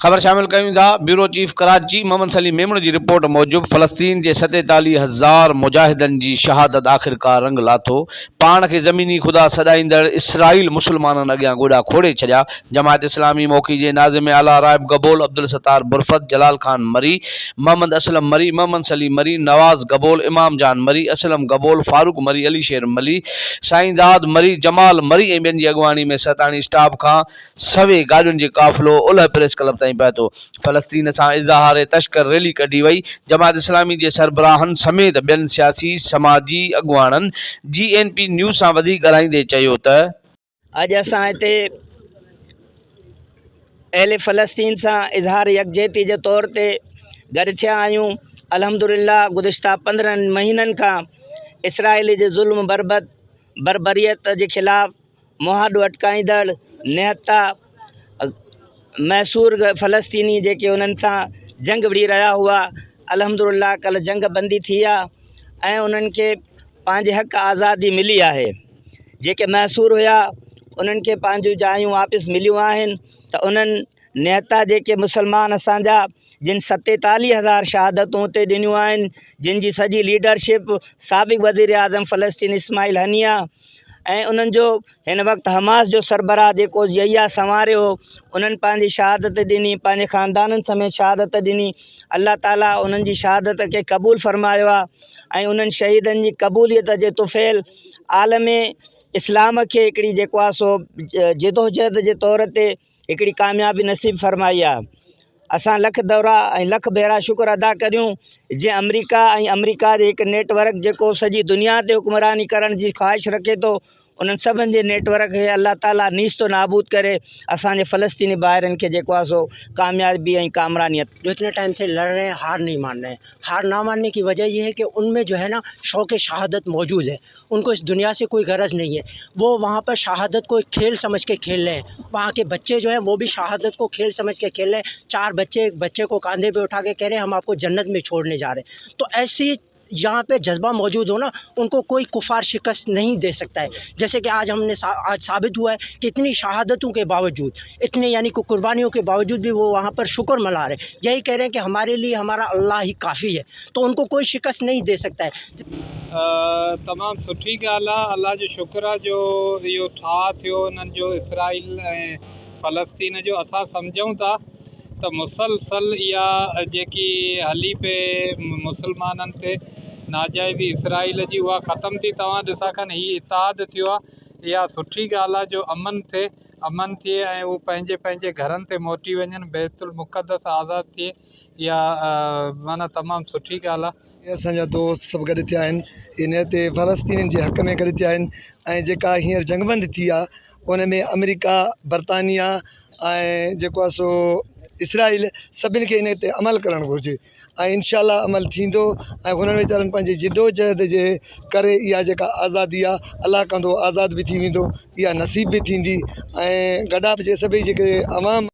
ख़बर शामिल कयूं था। ब्यूरो चीफ कराची मोहम्मद सलीम मेमण की रिपोर्ट मूजिब फ़लस्तीन के 47,000 मुजाहिदन की शहादत आख़िरकार रंग लाथो। पान के ज़मीनी खुदा सॾाईंदड़ इसराइल मुसलमाननि अॻियां गोॾा खोड़े छॾिया। जमात इस्लामी मौक़ी के नाज़िम आला राइब गबोल, अब्दुल सत्तार बुरफत, जलाल खान मरी, मोहम्मद असलम मरी, मोहम्मद सलीम मरी, नवाज़ गबोल, इमाम जान मरी, असलम गबोल, फारूक मरी, अली शेर मरी, साईंदाद मरी, जमाल मरी ऐं ॿियनि जी अॻुवाणी में सताणी स्टाफ खां सवे गाॾियुनि जो काफ़िलो ओलह प्रेस क्लब ताईं पहुतो। फ़लस्तीन सां इज़हार तश्कर रैली कढी वई। जमात इस्लामी के सरबराहनि समेत ॿियनि सियासी समाजी अॻुवाणनि GNP न्यूज़ सां वधीक ॻाल्हाईंदे चयो त अॼु असां हिते अहले फ़लस्तीन सां इज़हार यकजहती जे तौर ते गॾु थिया आहियूं। अल्हम्दुलिल्लाह गुज़िश्ता 15 महीननि खां इसराइल जे ज़ुल्म बरबरीत जे ख़िलाफ़ मुहाॾो अटकाईंदड़ निहत्ता मैसूर फ़लस्तीनी जेके उन्हनि सां जंग विड़ी रहिया हुआ, अल्हम्दुलिल्लाह कल्ह जंग बंदी थी आहे ऐं उन्हनि खे पंहिंजे हक़ आज़ादी मिली आहे। जेके मैसूर हुआ उन्हनि खे पंहिंजूं जायूं वापसि मिलियूं आहिनि। त उन्हनि नेता जेके मुसलमान असांजा जिन 47,000 शहादतूं हुते ॾिनियूं आहिनि, जिन जी सॼी लीडरशिप साबिक़ वज़ीर आज़म फ़लस्तीन इस्माइल हनिया ऐं उन्हनि जो हिन वक़्तु हमास जो सरबराह जेको यहिया संवारियो, उन्हनि पंहिंजी शहादत ॾिनी, पंहिंजे ख़ानदाननि समेत शहादत ॾिनी। अल्लाह ताला उन्हनि जी शहादत खे क़बूल फ़रमायो आहे ऐं उन्हनि शहीदनि जी क़बूलियत जे तुफ़ैल आलम इस्लाम खे हिकिड़ी जेको आहे सो जिदोजहद जे तौर ते हिकिड़ी कामयाबी नसीब फ़रमाई आहे। असां लख दौरा ऐं लख भेरा शुक्र अदा करियूं जे अमरीका ऐं अमरीका जे हिकु नेटवर्क जेको सॼी दुनिया ते हुक्मरानी करण जी ख़्वाहिश रखे थो, उन्हनि सभिनि जे नेटवर्क खे अल्लाह ताला नीस्तो नाबूद करे असांजे फ़लस्तीनी भाइरनि खे जेको आहे सो कामयाबी ऐं कामरानियत। जो इतने टाइम से लड़ रहे हैं, हार नहीं मान रहे हैं। हार ना मानने की वजह यह है कि उनमें जो है ना शौक़ शहादत मौजूद है। उनको इस दुनिया से कोई गरज नहीं है। वो वहाँ पर शहादत को एक खेल समझ के खेल रहे हैं। वहाँ के बच्चे जो हैं वो भी शहादत को खेल समझ के खेल रहे हैं। 4 बच्चे एक बच्चे को कांधे पे उठा के कह रहे हैं हम आपको जन्नत में छोड़ने जा रहे हैं। तो ऐसी यहाँ पे जज्बा मौजूद हो ना, उनको कोई कुफार शिकस्त नहीं दे सकता है। जैसे कि आज हमने आज साबित हुआ है कि इतनी शहादतों के बावजूद, इतने यानी कि कुर्बानियों के बावजूद भी वो वहाँ पर शुक्र मना रहे हैं। यही कह रहे हैं कि हमारे लिए हमारा अल्लाह ही काफ़ी है, तो उनको कोई शिकस्त नहीं दे सकता है। तमामु सुठी ॻाल्हि आहे। अल्लाह जो शुक्र आहे जो इहो ठाह थियो उन्हनि जो इसराइल ऐं फ़लस्तीन जो। असां सम्झूं था त मुसलसल इहा जेकी हली पे मुसलमाननि ते नाजाइज़ी इसराइल जी उहा ख़तमु थी। तव्हां ॾिसा खनि हीअ इतिहाद थियो आहे, इहा सुठी ॻाल्हि आहे जो अमन थिए ऐं उहे पंहिंजे पंहिंजे घरनि ते मोटी वञनि, बैतुल मुक़द्दस आज़ादु थिए। इहा माना तमामु सुठी ॻाल्हि आहे। असांजा दोस्त सभु गॾु थिया आहिनि, इन ते फ़लस्तीन जे हक़ में गॾु थिया आहिनि ऐं जेका हींअर जंगबंदी थी आहे उन में अमेरिका, बरतानिया ऐं जेको आहे सो इसराइल सभिनि खे इन ते अमल करणु घुरिजे ऐं इंशाअल्लाह अमल थींदो ऐं हुननि वीचारनि पंहिंजी जिदोजहद जे करे इहा जेका आज़ादी आहे अलाह कंदो आज़ाद बि थी वेंदो, इहा नसीब बि थींदी ऐं गॾा बि जे सभई जेके अवाम